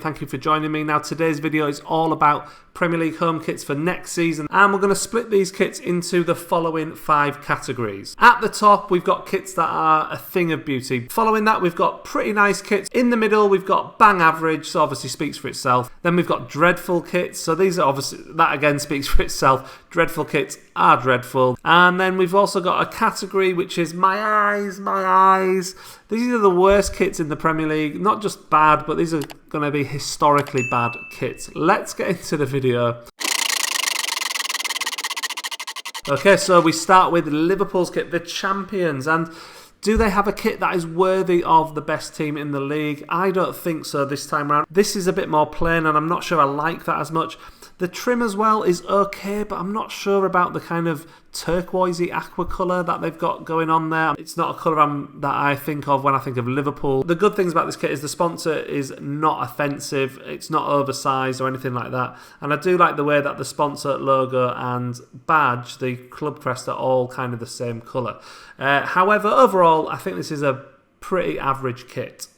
Thank you for joining me. Now today's video is all about Premier League home kits for next season, and we're going to split these kits into the following 5 categories. At the top we've got kits that are a thing of beauty. Following that we've got pretty nice kits. In the middle we've got bang average, so obviously speaks for itself. Then we've got dreadful kits, so these are obviously, that again speaks for itself. Dreadful kits are dreadful. And then we've also got a category which is my eyes. These are the worst kits in the Premier League. Not just bad, but these are going to be historically bad kits. Let's get into the video. Okay, so we start with Liverpool's kit, the champions. And do they have a kit that is worthy of the best team in the league? I don't think so this time around. This is a bit more plain, and I'm not sure I like that as much. The trim as well is okay, but I'm not sure about the kind of turquoisey aqua colour that they've got going on there. It's not a colour that I think of when I think of Liverpool. The good things about this kit is the sponsor is not offensive, it's not oversized or anything like that. And I do like the way that the sponsor logo and badge, the club crest, are all kind of the same colour. However, overall, I think this is a pretty average kit.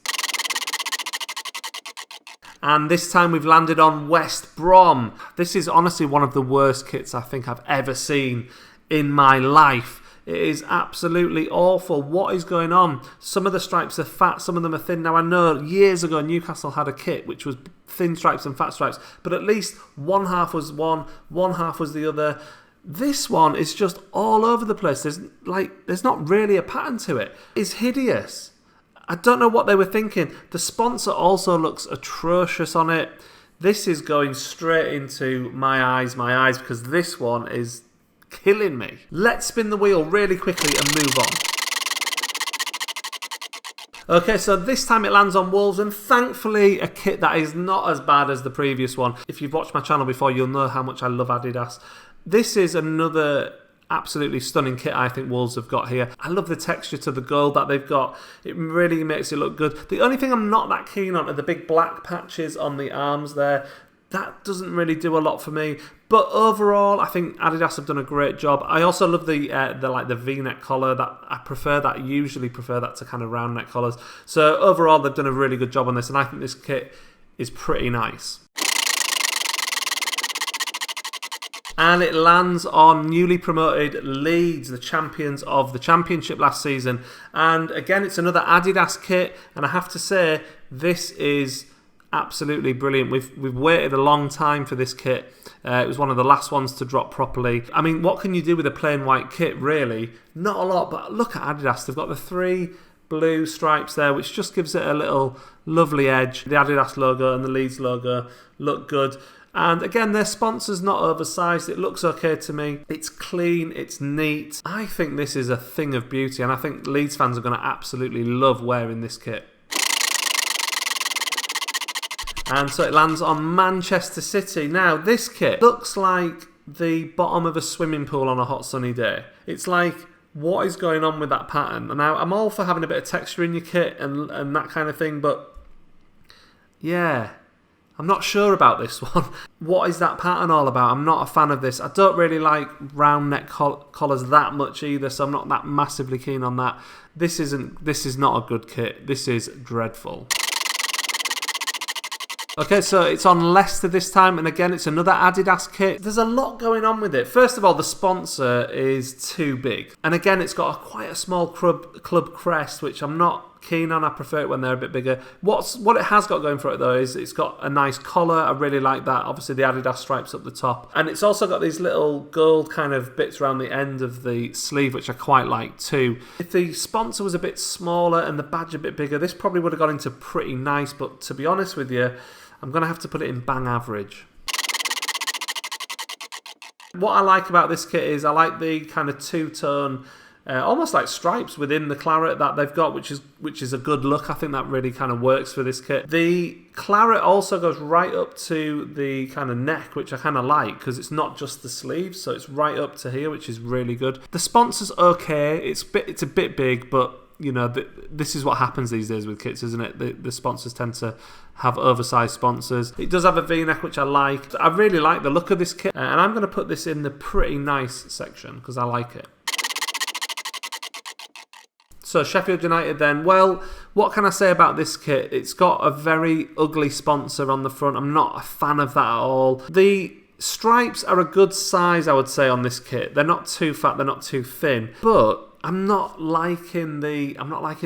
And this time we've landed on West Brom. This is honestly one of the worst kits I think I've ever seen in my life. It is absolutely awful. What is going on? Some of the stripes are fat, some of them are thin. Now I know years ago Newcastle had a kit which was thin stripes and fat stripes, but at least one half was one half was the other. This one is just all over the place. There's not really a pattern to it. It's hideous. I don't know what they were thinking. The sponsor also looks atrocious on it. This is going straight into my eyes, because this one is killing me. Let's spin the wheel really quickly and move on. Okay, so this time it lands on Wolves, and thankfully a kit that is not as bad as the previous one. If you've watched my channel before, you'll know how much I love Adidas. This is another absolutely stunning kit I think Wolves have got here. I love the texture to the gold that they've got. It really makes it look good. The only thing I'm not that keen on are the big black patches on the arms there. That doesn't really do a lot for me. But overall, I think Adidas have done a great job. I also love the V-neck collar. That I usually prefer that to kind of round neck collars. So overall, they've done a really good job on this, and I think this kit is pretty nice. And it lands on newly promoted Leeds, the champions of the Championship last season. And again, it's another Adidas kit, and I have to say, this is absolutely brilliant. We've waited a long time for this kit. It was one of the last ones to drop properly. I mean, what can you do with a plain white kit, really? Not a lot, but look at Adidas. They've got the 3 blue stripes there, which just gives it a little lovely edge. The Adidas logo and the Leeds logo look good. And again, their sponsor's not oversized. It looks okay to me. It's clean, it's neat. I think this is a thing of beauty, and I think Leeds fans are going to absolutely love wearing this kit. And so it lands on Manchester City. Now, this kit looks like the bottom of a swimming pool on a hot sunny day. It's like, what is going on with that pattern? Now, I'm all for having a bit of texture in your kit and that kind of thing, but yeah, I'm not sure about this one. What is that pattern all about? I'm not a fan of this. I don't really like round neck collars that much either, so I'm not that massively keen on that. This is not a good kit. This is dreadful. Okay, so it's on Leicester this time, and again, it's another Adidas kit. There's a lot going on with it. First of all, the sponsor is too big. And again, it's got quite a small club crest, which I'm not keen on. I prefer it when they're a bit bigger. What it has got going for it, though, is it's got a nice collar. I really like that. Obviously, the Adidas stripes up the top. And it's also got these little gold kind of bits around the end of the sleeve, which I quite like too. If the sponsor was a bit smaller and the badge a bit bigger, this probably would have gone into pretty nice. But to be honest with you, I'm going to have to put it in bang average. What I like about this kit is I like the kind of two-tone, almost like stripes within the claret that they've got, which is a good look. I think that really kind of works for this kit. The claret also goes right up to the kind of neck, which I kind of like because it's not just the sleeves, so it's right up to here, which is really good. The sponsor's okay. It's a bit big, but you know, this is what happens these days with kits, isn't it? The sponsors tend to have oversized sponsors. It does have a V-neck, which I like. I really like the look of this kit, and I'm going to put this in the pretty nice section because I like it. So So Sheffield United then, well, what can I say about this kit? It's got a very ugly sponsor on the front. I'm not a fan of that at all. The stripes are a good size, I would say, on this kit. They're not too fat, they're not too thin, but I'm not liking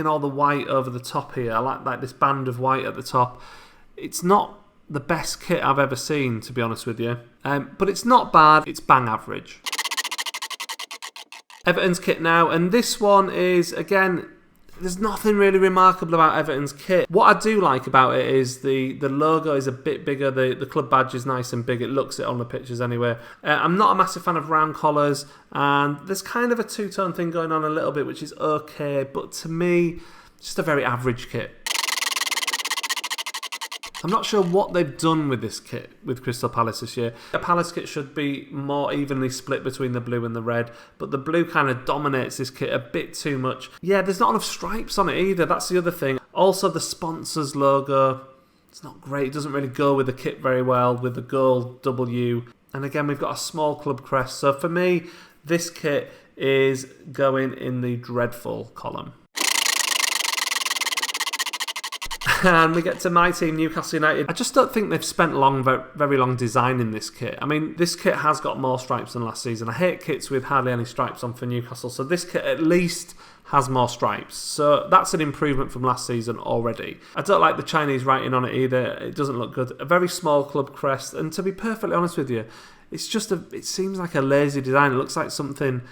all the white over the top here. I like this band of white at the top. It's not the best kit I've ever seen, to be honest with you. But it's not bad, it's bang average. Everton's kit now, and this one is, again, there's nothing really remarkable about Everton's kit. What I do like about it is the logo is a bit bigger, the club badge is nice and big, it looks it on the pictures anyway. I'm not a massive fan of round collars, and there's kind of a two-tone thing going on a little bit, which is okay, but to me, just a very average kit. I'm not sure what they've done with this kit with Crystal Palace this year. A Palace kit should be more evenly split between the blue and the red, but the blue kind of dominates this kit a bit too much. Yeah, there's not enough stripes on it either, that's the other thing. Also, the sponsor's logo, it's not great, it doesn't really go with the kit very well, with the gold W. And again, we've got a small club crest, so for me, this kit is going in the dreadful column. And we get to my team, Newcastle United. I just don't think they've spent very long designing this kit. I mean, this kit has got more stripes than last season. I hate kits with hardly any stripes on for Newcastle, so this kit at least has more stripes. So that's an improvement from last season already. I don't like the Chinese writing on it either. It doesn't look good. A very small club crest, and to be perfectly honest with you, it seems like a lazy design. It looks like something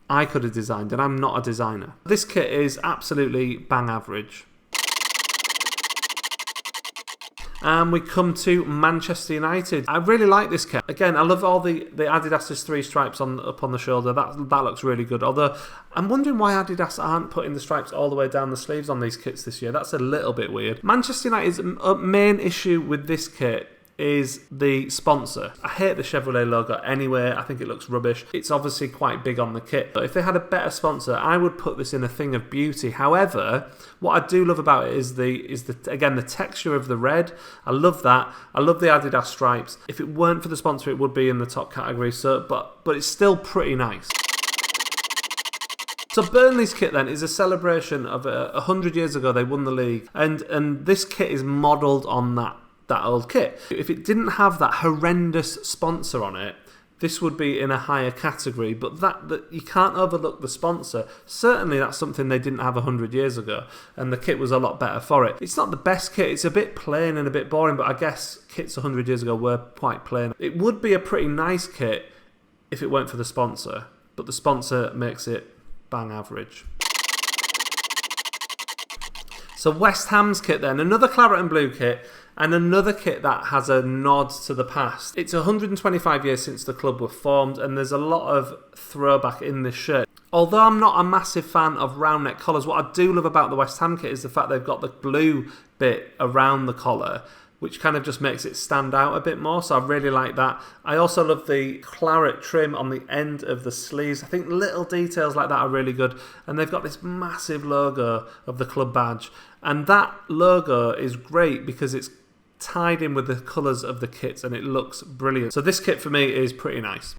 I could have designed, and I'm not a designer. This kit is absolutely bang average. And we come to Manchester United. I really like this kit. Again, I love all the Adidas's 3 stripes up on the shoulder. That looks really good. Although, I'm wondering why Adidas aren't putting the stripes all the way down the sleeves on these kits this year. That's a little bit weird. Manchester United's main issue with this kit is the sponsor. I hate the Chevrolet logo anyway. I think it looks rubbish. It's obviously quite big on the kit, but if they had a better sponsor, I would put this in a thing of beauty. However, what I do love about it is again the texture of the red. I love that. I love the Adidas stripes. If it weren't for the sponsor, it would be in the top category. So, but it's still pretty nice. So Burnley's kit then is a celebration of 100 years ago they won the league, and this kit is modelled on that old kit. If it didn't have that horrendous sponsor on it, this would be in a higher category, but that you can't overlook the sponsor. Certainly that's something they didn't have 100 years ago, and the kit was a lot better for it. It's not the best kit, it's a bit plain and a bit boring, but I guess kits 100 years ago were quite plain. It would be a pretty nice kit if it weren't for the sponsor, but the sponsor makes it bang average. So West Ham's kit then, another claret and blue kit, and another kit that has a nod to the past. It's 125 years since the club were formed, and there's a lot of throwback in this shirt. Although I'm not a massive fan of round neck collars, what I do love about the West Ham kit is the fact they've got the blue bit around the collar, which kind of just makes it stand out a bit more, so I really like that. I also love the claret trim on the end of the sleeves. I think little details like that are really good, and they've got this massive logo of the club badge, and that logo is great because it's tied in with the colours of the kits and it looks brilliant. So this kit for me is pretty nice.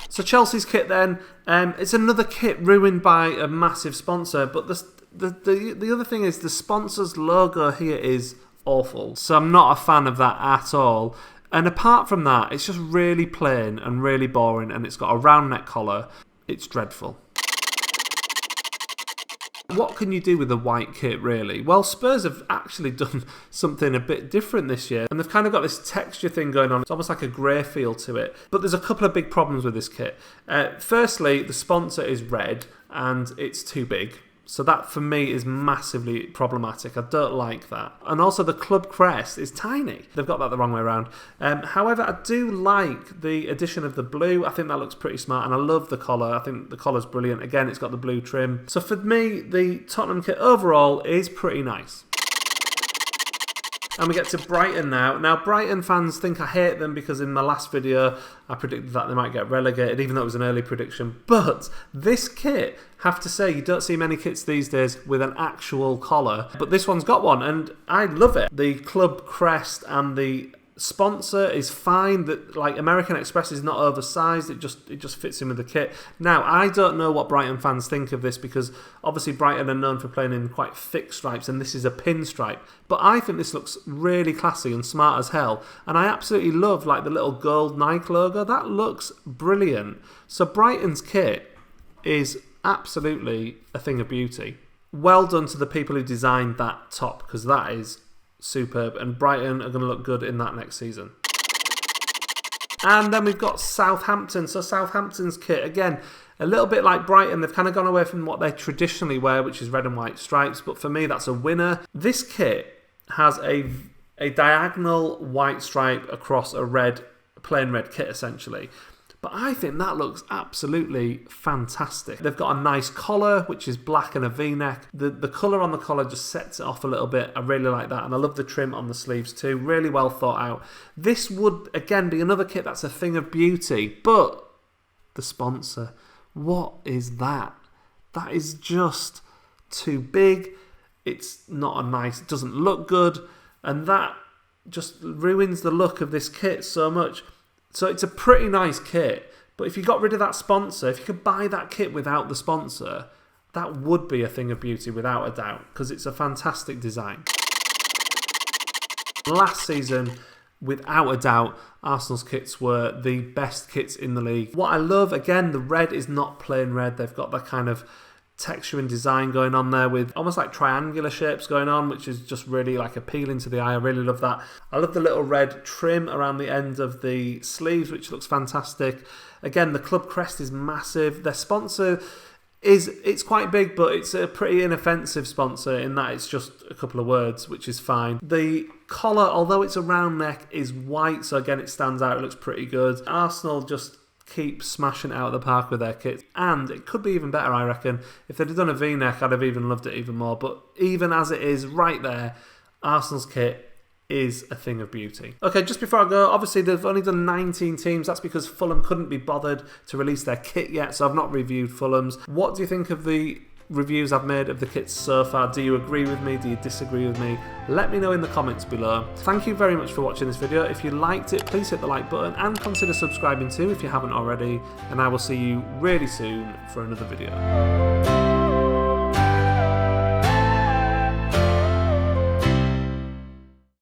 So Chelsea's kit then, it's another kit ruined by a massive sponsor, but the other thing is the sponsor's logo here is awful. So I'm not a fan of that at all. And apart from that, it's just really plain and really boring, and it's got a round neck collar. It's dreadful. What can you do with a white kit, really? Well, Spurs have actually done something a bit different this year, and they've kind of got this texture thing going on. It's almost like a grey feel to it. But there's a couple of big problems with this kit. Firstly, the sponsor is red, and it's too big. So that, for me, is massively problematic. I don't like that. And also, the club crest is tiny. They've got that the wrong way around. However, I do like the addition of the blue. I think that looks pretty smart, and I love the collar. I think the collar's brilliant. Again, it's got the blue trim. So for me, the Tottenham kit overall is pretty nice. And we get to Brighton now. Now, Brighton fans think I hate them because in my last video, I predicted that they might get relegated, even though it was an early prediction. But this kit, have to say, you don't see many kits these days with an actual collar. But this one's got one, and I love it. The club crest and the Sponsor is fine. That, like, American Express is not oversized. It just fits in with the kit. Now, I don't know what Brighton fans think of this, because obviously Brighton are known for playing in quite thick stripes, and this is a pinstripe. But I think this looks really classy and smart as hell, and I absolutely love, like, the little gold Nike logo. That looks brilliant. So Brighton's kit is absolutely a thing of beauty. Well done to the people who designed that top, because that is superb, and Brighton are going to look good in that next season. And then we've got Southampton. So Southampton's kit, again, a little bit like Brighton. They've kind of gone away from what they traditionally wear, which is red and white stripes, but for me that's a winner. This kit has a diagonal white stripe across a plain red kit, essentially. But I think that looks absolutely fantastic. They've got a nice collar, which is black and a V-neck. The colour on the collar just sets it off a little bit. I really like that. And I love the trim on the sleeves too. Really well thought out. This would, again, be another kit that's a thing of beauty. But the sponsor, what is that? That is just too big. It's not a nice, it doesn't look good. And that just ruins the look of this kit so much. So it's a pretty nice kit, but if you got rid of that sponsor, if you could buy that kit without the sponsor, that would be a thing of beauty without a doubt, because it's a fantastic design. Last season, without a doubt, Arsenal's kits were the best kits in the league. What I love, again, the red is not plain red. They've got that kind of texture and design going on there with almost like triangular shapes going on, which is just really like appealing to the eye. I really love that. I love the little red trim around the end of the sleeves, which looks fantastic. Again, the club crest is massive. Their sponsor it's quite big, but it's a pretty inoffensive sponsor in that it's just a couple of words, which is fine. The collar, although it's a round neck, is white, so again it stands out. It looks pretty good. Arsenal just keep smashing it out of the park with their kits, and it could be even better, I reckon. If they'd have done a V-neck, I'd have even loved it even more, but even as it is right there, Arsenal's kit is a thing of beauty. Okay, just before I go, obviously they've only done 19 teams. That's because Fulham couldn't be bothered to release their kit yet, so I've not reviewed Fulham's. What do you think of the reviews I've made of the kits so far? Do you agree with me? Do you disagree with me? Let me know in the comments below. Thank you very much for watching this video. If you liked it, please hit the like button and consider subscribing too if you haven't already, and I will see you really soon for another video.